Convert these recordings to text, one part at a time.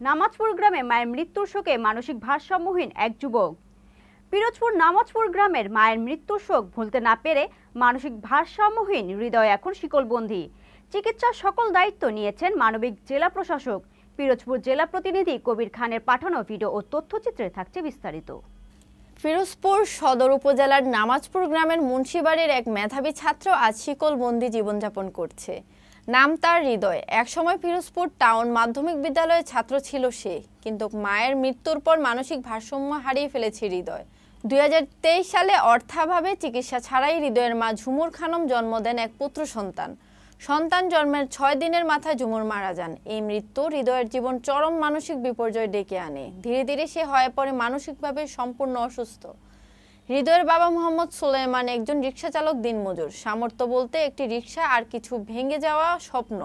নামাজপুর গ্রামে মায়ের মৃত্যুর শোকে মানসিক ভারসাম্যহীন এক যুবক। পিরোজপুর নামাজপুর গ্রামের মায়ের মৃত্যুর শোক ভুলতে না পেরে মানসিক ভারসাম্যহীন হৃদয় এখন শিকলবন্দী। চিকিৎসার সকল দায়িত্ব নিয়েছেন মানবিক জেলা প্রশাসক। পিরোজপুর জেলা প্রতিনিধি কবির খানের পাঠানো ভিডিও ও তথ্যচিত্রে থাকছে বিস্তারিত। পিরোজপুর সদর উপজেলার নামাজপুর গ্রামের মুন্সিবাড়ির এক মেধাবী ছাত্র আজ শিকলবন্দি জীবনযাপন করছে। নাম তার হৃদয়। একসময় পিরোজপুর টাউন মাধ্যমিক বিদ্যালয়ের ছাত্র ছিল সে, কিন্তু মায়ের মৃত্যুর পর মানসিক ভারসাম্য হারিয়ে ফেলেছে হৃদয়। 2023 সালে অর্থাভাবে চিকিৎসা ছাড়াই হৃদয়ের মা ঝুমুর খানম জন্ম দেন এক পুত্র সন্তান। সন্তান জন্মের 6 দিনের মাথায় ঝুমুর মারা যান। এই মৃত্যু হৃদয়ের জীবন চরম মানসিক বিপর্যয় ডেকে আনে। ধীরে ধীরে সে হয়ে পড়ে মানসিকভাবে সম্পূর্ণ অসুস্থ। হৃদয়ের বাবা মোহাম্মদ সুলাইমান একজন রিক্সা চালক, দিনমজুর। সামর্থ্য বলতে একটি রিক্সা আর কিছু ভেঙে যাওয়া স্বপ্ন।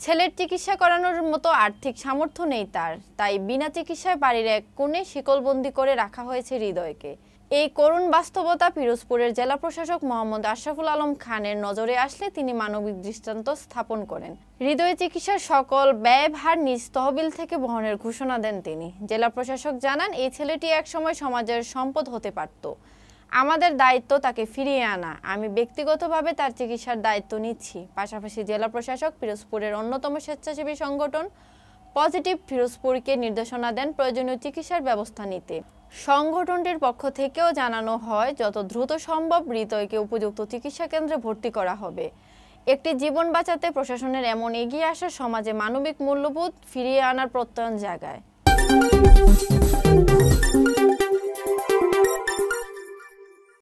ছেলের চিকিৎসা করানোর মতো আর্থিক সামর্থ্য নেই তার, তাই বিনা চিকিৎসায় বাড়ির এক কোণে শিকলবন্দি করে রাখা হয়েছে হৃদয়কে। এই করুণ বাস্তবতা পিরোজপুরের জেলা প্রশাসক মোহাম্মদ আশরাফুল আলম খানের নজরে আসলে তিনি মানবিক দৃষ্টান্ত স্থাপন করেন। হৃদয় চিকিৎসার সকল ব্যয়ভার নিজ তহবিল থেকে বহনের ঘোষণা দেন তিনি। জেলা প্রশাসক জানান, এই ছেলেটি একসময় সমাজের সম্পদ হতে পারত। আমাদের দায়িত্ব তাকে ফিরিয়ে আনা। আমি ব্যক্তিগতভাবে তার চিকিৎসার দায়িত্ব নিচ্ছি। পাশাপাশি জেলা প্রশাসক পিরোজপুরের অন্যতম স্বেচ্ছাসেবী সংগঠন পজিটিভ পিরোজপুরকে নির্দেশনা দেন প্রয়োজনীয় চিকিৎসার ব্যবস্থা নিতে। সংগঠনটির পক্ষ থেকেও জানানো হয়, যত দ্রুত সম্ভব হৃদয়কে উপযুক্ত চিকিৎসা কেন্দ্রে ভর্তি করা হবে। একটি জীবন বাঁচাতে প্রশাসনের এমন এগিয়ে আসা সমাজে মানবিক মূল্যবোধ ফিরিয়ে আনার প্রত্যয়ন জাগায়।